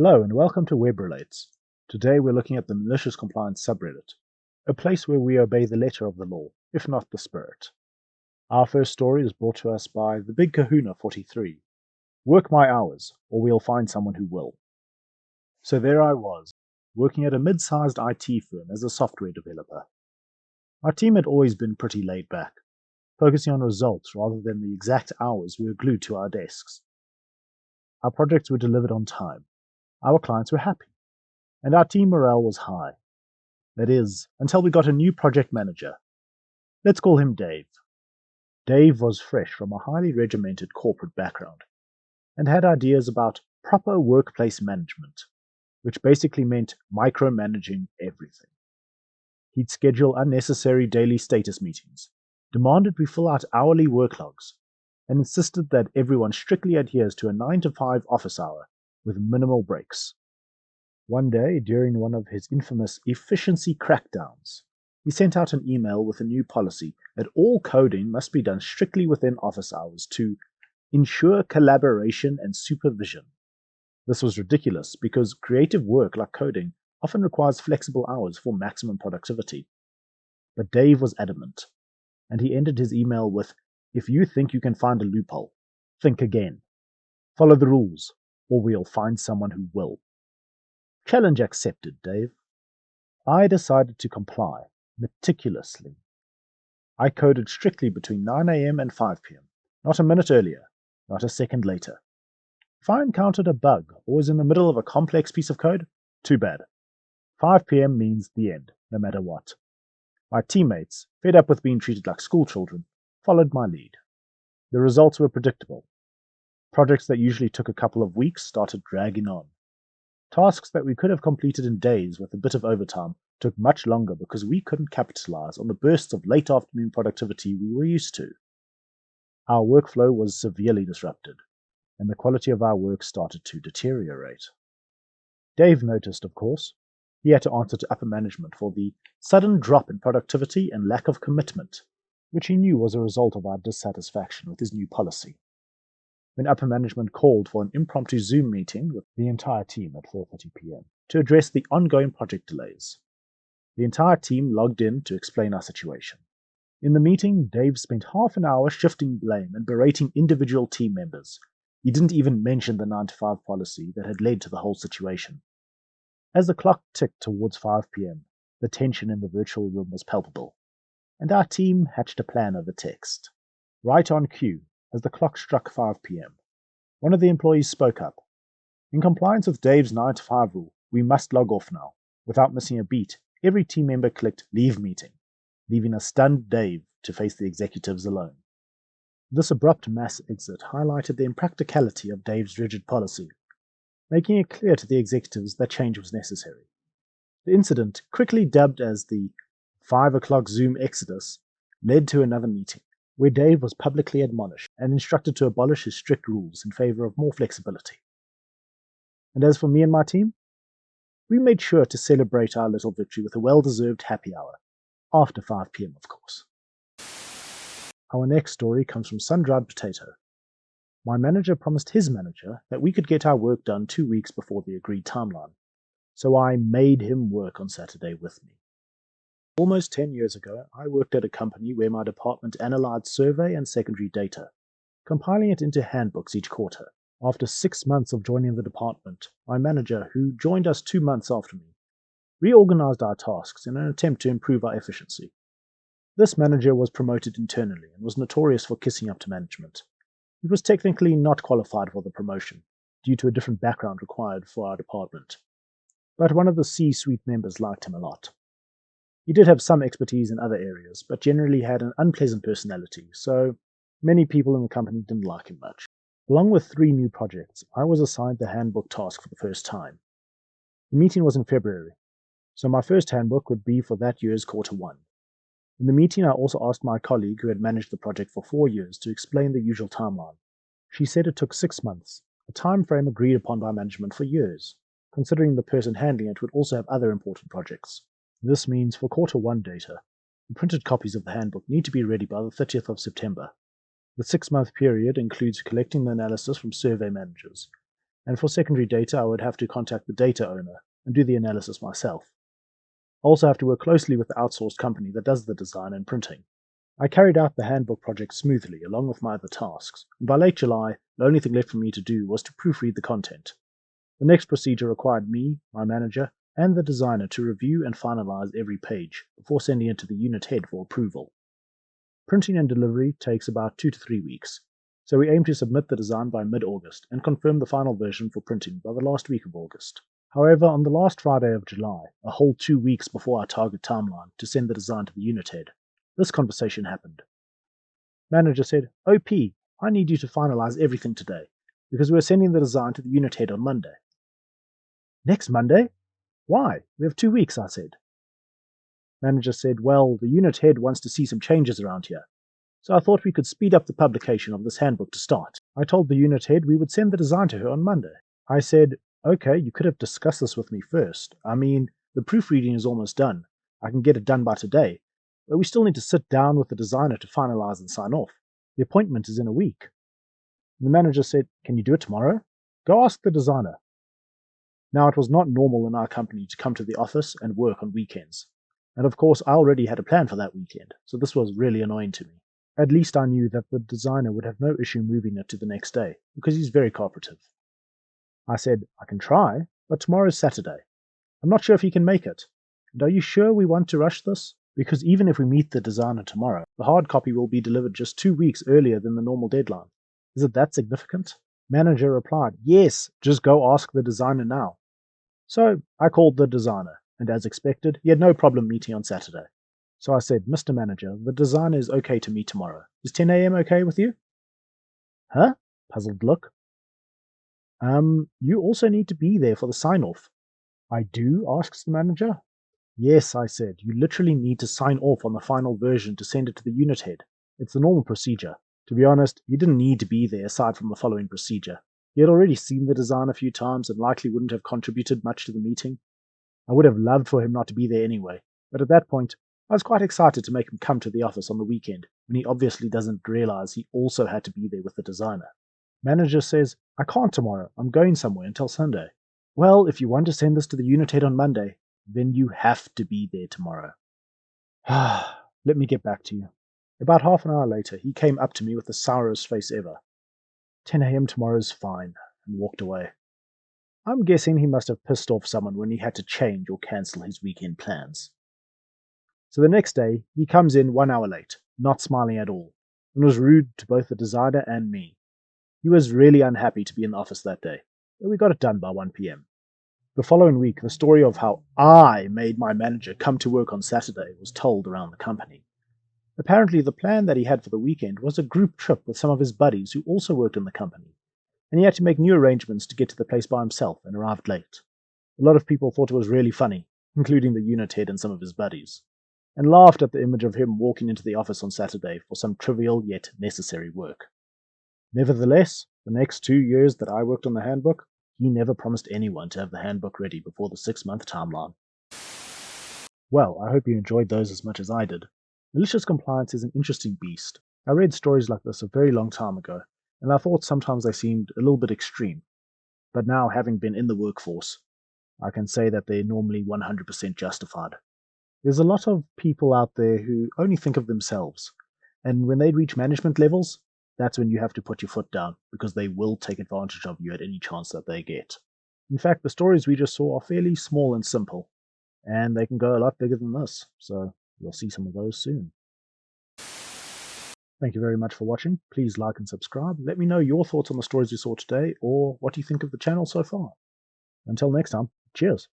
Hello and welcome to Web Relates. Today we're looking at the Malicious Compliance subreddit, a place where we obey the letter of the law, if not the spirit. Our first story is brought to us by the Big Kahuna 43. Work my hours, or we'll find someone who will. So there I was, working at a mid-sized IT firm as a software developer. Our team had always been pretty laid back, focusing on results rather than the exact hours we were glued to our desks. Our projects were delivered on time. Our clients were happy, and our team morale was high. That is, until we got a new project manager. Let's call him Dave. Dave was fresh from a highly regimented corporate background, and had ideas about proper workplace management, which basically meant micromanaging everything. He'd schedule unnecessary daily status meetings, demanded we fill out hourly work logs, and insisted that everyone strictly adheres to a 9 to 5 office hour with minimal breaks. One day, during one of his infamous efficiency crackdowns, he sent out an email with a new policy that all coding must be done strictly within office hours to ensure collaboration and supervision. This was ridiculous because creative work like coding often requires flexible hours for maximum productivity. But Dave was adamant, and he ended his email with, "If you think you can find a loophole, think again. Follow the rules, or we'll find someone who will." Challenge accepted, Dave. I decided to comply, meticulously. I coded strictly between 9 a.m. and 5 p.m., not a minute earlier, not a second later. If I encountered a bug or was in the middle of a complex piece of code, too bad. 5 p.m. means the end, no matter what. My teammates, fed up with being treated like schoolchildren, followed my lead. The results were predictable. Projects that usually took a couple of weeks started dragging on. Tasks that we could have completed in days with a bit of overtime took much longer because we couldn't capitalize on the bursts of late afternoon productivity we were used to. Our workflow was severely disrupted, and the quality of our work started to deteriorate. Dave noticed, of course. He had to answer to upper management for the sudden drop in productivity and lack of commitment, which he knew was a result of our dissatisfaction with his new policy. When upper management called for an impromptu Zoom meeting with the entire team at 4:30 p.m. to address the ongoing project delays. The entire team logged in to explain our situation. In the meeting, Dave spent half an hour shifting blame and berating individual team members. He didn't even mention the 9 to 5 policy that had led to the whole situation. As the clock ticked towards 5 p.m., the tension in the virtual room was palpable, and our team hatched a plan over text. Right on cue, as the clock struck 5 p.m., one of the employees spoke up. In compliance with Dave's 9 to 5 rule, we must log off now. Without missing a beat, every team member clicked Leave Meeting, leaving a stunned Dave to face the executives alone. This abrupt mass exit highlighted the impracticality of Dave's rigid policy, making it clear to the executives that change was necessary. The incident, quickly dubbed as the 5 o'clock Zoom exodus, led to another meeting, where Dave was publicly admonished and instructed to abolish his strict rules in favor of more flexibility. And as for me and my team, we made sure to celebrate our little victory with a well-deserved happy hour, after 5 p.m. of course. Our next story comes from Sun-Dried Potato. My manager promised his manager that we could get our work done 2 weeks before the agreed timeline, so I made him work on Saturday with me. Almost 10 years ago, I worked at a company where my department analyzed survey and secondary data, compiling it into handbooks each quarter. After 6 months of joining the department, my manager, who joined us 2 months after me, reorganized our tasks in an attempt to improve our efficiency. This manager was promoted internally and was notorious for kissing up to management. He was technically not qualified for the promotion, due to a different background required for our department. But one of the C-suite members liked him a lot. He did have some expertise in other areas, but generally had an unpleasant personality, so many people in the company didn't like him much. Along with 3 new projects, I was assigned the handbook task for the first time. The meeting was in February, so my first handbook would be for that year's quarter 1. In the meeting, I also asked my colleague who had managed the project for 4 years to explain the usual timeline. She said it took 6 months, a time frame agreed upon by management for years, considering the person handling it would also have other important projects. This means for quarter 1 data, the printed copies of the handbook need to be ready by the 30th of September. The 6-month period includes collecting the analysis from survey managers and for secondary data I would have to contact the data owner and do the analysis myself. I also have to work closely with the outsourced company that does the design and printing. I carried out the handbook project smoothly along with my other tasks, and by late July, the only thing left for me to do was to proofread the content. The next procedure required me, my manager, and the designer to review and finalize every page before sending it to the unit head for approval. Printing and delivery takes about 2 to 3 weeks, so we aim to submit the design by mid-August and confirm the final version for printing by the last week of August. However, on the last Friday of July, a whole 2 weeks before our target timeline to send the design to the unit head, this conversation happened. Manager said, OP, I need you to finalize everything today, because we're sending the design to the unit head on Monday. Next Monday? Why? We have 2 weeks, I said. Manager said, well, the unit head wants to see some changes around here, so I thought we could speed up the publication of this handbook to start. I told the unit head we would send the design to her on Monday. I said, okay, you could have discussed this with me first. I mean, the proofreading is almost done. I can get it done by today, but we still need to sit down with the designer to finalize and sign off. The appointment is in a week. The manager said, can you do it tomorrow? Go ask the designer. Now, it was not normal in our company to come to the office and work on weekends. And of course, I already had a plan for that weekend, so this was really annoying to me. At least I knew that the designer would have no issue moving it to the next day, because he's very cooperative. I said, I can try, but tomorrow's Saturday. I'm not sure if he can make it. And are you sure we want to rush this? Because even if we meet the designer tomorrow, the hard copy will be delivered just 2 weeks earlier than the normal deadline. Is it that significant? Manager replied, yes, just go ask the designer now. So I called the designer, and as expected, he had no problem meeting on Saturday. So I said, Mr. Manager, the designer is okay to meet tomorrow. Is 10 a.m. okay with you? Huh? Puzzled look. You also need to be there for the sign-off. I do? Asks the manager. Yes, I said, you literally need to sign off on the final version to send it to the unit head. It's the normal procedure. To be honest, he didn't need to be there aside from the following procedure. He had already seen the design a few times and likely wouldn't have contributed much to the meeting. I would have loved for him not to be there anyway, but at that point, I was quite excited to make him come to the office on the weekend, when he obviously doesn't realize he also had to be there with the designer. Manager says, I can't tomorrow, I'm going somewhere until Sunday. Well, if you want to send this to the unit head on Monday, then you have to be there tomorrow. Let me get back to you. About half an hour later, he came up to me with the sourest face ever. 10 a.m. tomorrow's fine, and walked away. I'm guessing he must have pissed off someone when he had to change or cancel his weekend plans. So the next day, he comes in 1 hour late, not smiling at all, and was rude to both the designer and me. He was really unhappy to be in the office that day, but we got it done by 1 p.m. The following week, the story of how I made my manager come to work on Saturday was told around the company. Apparently, the plan that he had for the weekend was a group trip with some of his buddies who also worked in the company, and he had to make new arrangements to get to the place by himself and arrived late. A lot of people thought it was really funny, including the unit head and some of his buddies, and laughed at the image of him walking into the office on Saturday for some trivial yet necessary work. Nevertheless, the next 2 years that I worked on the handbook, he never promised anyone to have the handbook ready before the 6-month timeline. Well, I hope you enjoyed those as much as I did. Malicious compliance is an interesting beast. I read stories like this a very long time ago, and I thought sometimes they seemed a little bit extreme. But now, having been in the workforce, I can say that they're normally 100% justified. There's a lot of people out there who only think of themselves, and when they reach management levels, that's when you have to put your foot down, because they will take advantage of you at any chance that they get. In fact, the stories we just saw are fairly small and simple, and they can go a lot bigger than this, so you'll see some of those soon. Thank you very much for watching. Please like and subscribe. Let me know your thoughts on the stories we saw today, or what you think of the channel so far. Until next time, cheers.